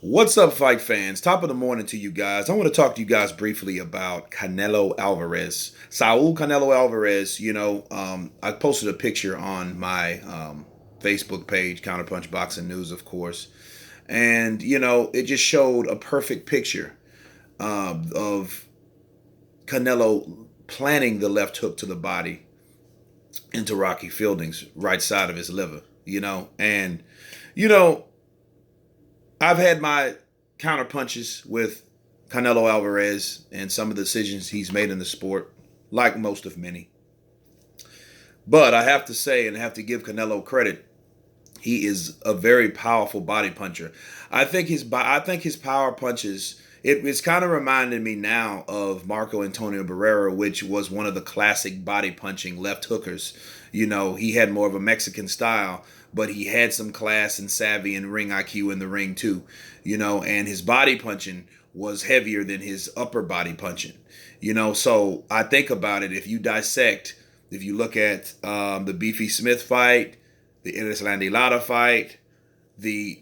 What's up, fight fans? Top of the morning to you guys. I want to talk to you guys briefly about Canelo Alvarez. Saul Canelo Alvarez, I posted a picture on my Facebook page, Counterpunch Boxing News, of course. And, it just showed a perfect picture of Canelo planting the left hook to the body into Rocky Fielding's right side of his liver, And, you know, I've had my counter punches with Canelo Alvarez and some of the decisions he's made in the sport, like most of many. But I have to say, and I have to give Canelo credit, he is a very powerful body puncher. I think his power punches. It's kind of reminding me now of Marco Antonio Barrera, which was one of the classic body punching left hookers. He had more of a Mexican style, but he had some class and savvy and ring IQ in the ring too. And his body punching was heavier than his upper body punching. So I think about it. If you look at the Beefy Smith fight, the Erislandy Lara fight, the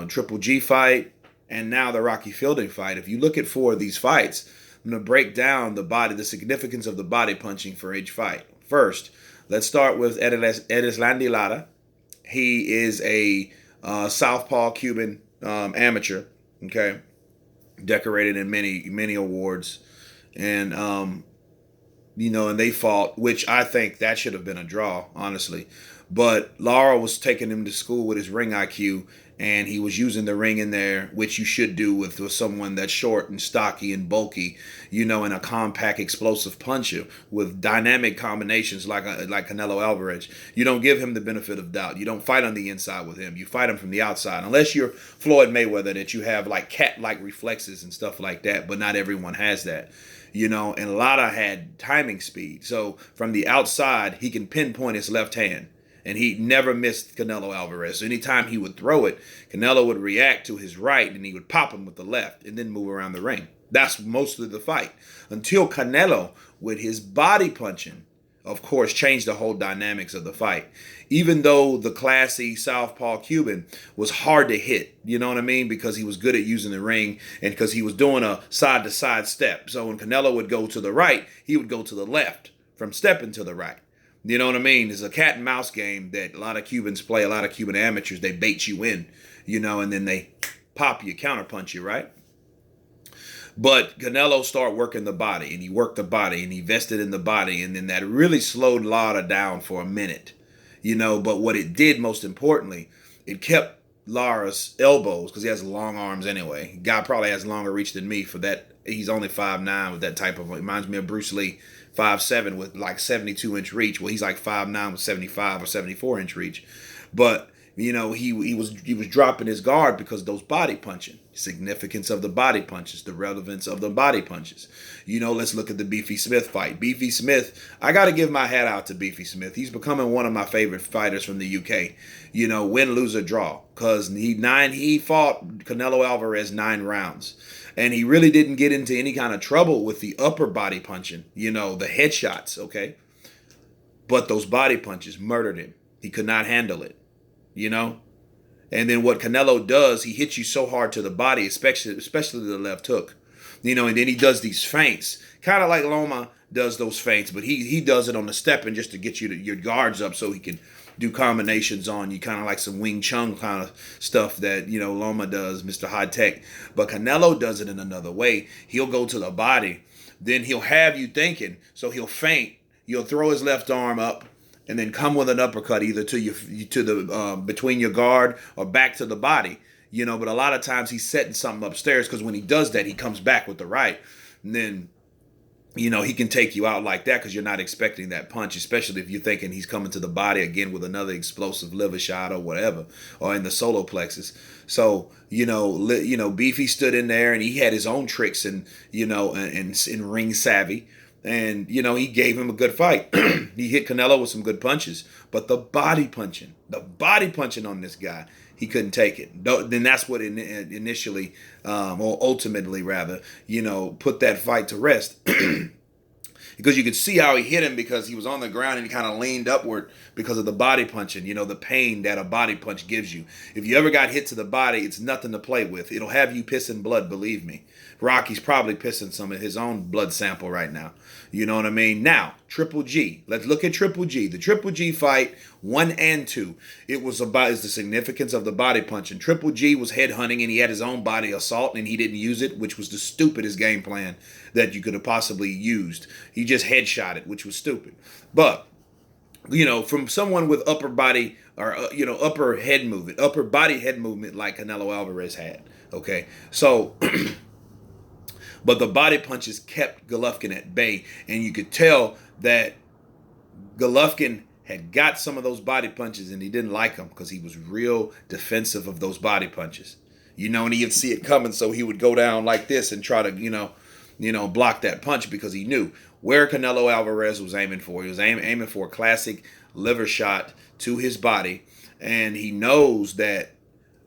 Triple G fight, and now the Rocky Fielding fight. If you look at four of these fights, I'm going to break down the significance of the body punching for each fight. First, let's start with Erislandy Lara. He is a southpaw Cuban amateur, okay, decorated in many awards, and and they fought, which I think that should have been a draw, honestly. But Lara was taking him to school with his ring IQ, and he was using the ring in there, which you should do with someone that's short and stocky and bulky, and a compact, explosive puncher with dynamic combinations like Canelo Alvarez. You don't give him the benefit of doubt. You don't fight on the inside with him. You fight him from the outside, unless you're Floyd Mayweather, that you have like cat-like reflexes and stuff like that. But not everyone has that. And Lara had timing speed. So from the outside, he can pinpoint his left hand. And he never missed Canelo Alvarez. So anytime he would throw it, Canelo would react to his right and he would pop him with the left and then move around the ring. That's most of the fight. Until Canelo, with his body punching, of course, changed the whole dynamics of the fight. Even though the classy southpaw Cuban was hard to hit, you know what I mean? Because he was good at using the ring and because he was doing a side-to-side step. So when Canelo would go to the right, he would go to the left from stepping to the right. You know what I mean? It's a cat and mouse game that a lot of Cubans play, a lot of Cuban amateurs. They bait you in, and then they pop you, counterpunch you, right? But Canelo started working the body, and he worked the body, and he vested in the body, and then that really slowed Lara down for a minute, But what it did, most importantly, it kept Lara's elbows, because he has long arms anyway. Guy probably has longer reach than me for that. He's only 5'9" with that type of, reminds me of Bruce Lee, 5'7" with like 72-inch reach. Well, he's like 5'9" with 75 or 74-inch reach. But he was dropping his guard because of those body punching. Significance of the body punches, the relevance of the body punches. Let's look at the Beefy Smith fight. Beefy Smith, I got to give my hat out to Beefy Smith. He's becoming one of my favorite fighters from the UK. Win, lose, or draw, because he fought Canelo Alvarez 9 rounds. And he really didn't get into any kind of trouble with the upper body punching, the headshots, okay? But those body punches murdered him. He could not handle it, And then what Canelo does, he hits you so hard to the body, especially the left hook, and then he does these feints, kind of like Loma does those feints, but he does it on the stepping just to get your guards up so he can do combinations on you, kind of like some Wing Chun kind of stuff that, Loma does, Mr. High Tech. But Canelo does it in another way. He'll go to the body, then he'll have you thinking, so he'll feint, he'll throw his left arm up, and then come with an uppercut either to the between your guard or back to the body, But a lot of times he's setting something upstairs, because when he does that, he comes back with the right, and then he can take you out like that because you're not expecting that punch, especially if you're thinking he's coming to the body again with another explosive liver shot or whatever, or in the solar plexus. So, Beefy stood in there and he had his own tricks and ring savvy. And, he gave him a good fight. He hit Canelo with some good punches. But the body punching on this guy, he couldn't take it. Then that's what initially, or ultimately rather, put that fight to rest. because you could see how he hit him because he was on the ground and he kind of leaned upward because of the body punching, the pain that a body punch gives you. If you ever got hit to the body, it's nothing to play with. It'll have you pissing blood, believe me. Rocky's probably pissing some of his own blood sample right now. You know what I mean? Now, Triple G. Let's look at Triple G. The Triple G fight 1 and 2. It was about is the significance of the body punching. Triple G was headhunting and he had his own body assault and he didn't use it, which was the stupidest game plan that you could have possibly used. He just headshot it, which was stupid. But from someone with upper body or upper body head movement like Canelo Alvarez had. Okay, so. But the body punches kept Golovkin at bay, and you could tell that Golovkin had got some of those body punches, and he didn't like them because he was real defensive of those body punches. And he'd see it coming, so he would go down like this and try to, block that punch because he knew where Canelo Alvarez was aiming for. He was aiming for a classic liver shot to his body, and he knows that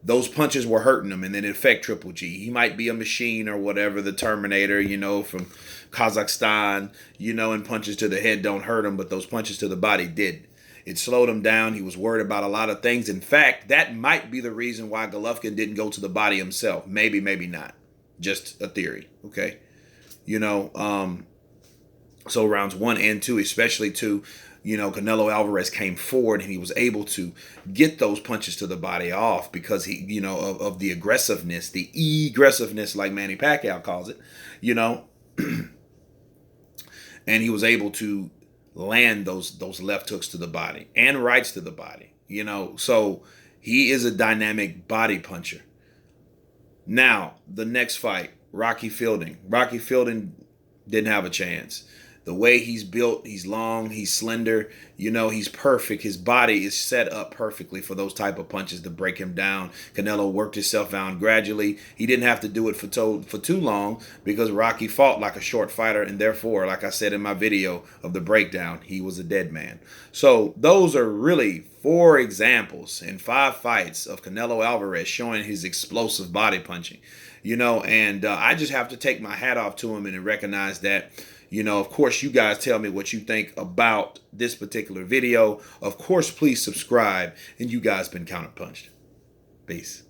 those punches were hurting him, and then it affect Triple G. He might be a machine or whatever, the Terminator, from Kazakhstan, and punches to the head don't hurt him, but those punches to the body did. It slowed him down. He was worried about a lot of things. In fact, that might be the reason why Golovkin didn't go to the body himself. Maybe, maybe not. Just a theory, okay? So rounds 1 and 2, especially 2, Canelo Alvarez came forward and he was able to get those punches to the body off because he, of the aggressiveness, like Manny Pacquiao calls it, and he was able to land those left hooks to the body and rights to the body, so he is a dynamic body puncher. Now, the next fight, Rocky Fielding. Rocky Fielding didn't have a chance. The way he's built, he's long, he's slender, he's perfect. His body is set up perfectly for those type of punches to break him down. Canelo worked himself down gradually. He didn't have to do it for too long because Rocky fought like a short fighter, and therefore, like I said in my video of the breakdown, he was a dead man. So those are really 4 examples in 5 fights of Canelo Alvarez showing his explosive body punching. And I just have to take my hat off to him and recognize that. Of course, you guys tell me what you think about this particular video. Of course, please subscribe. And you guys been counterpunched. Peace.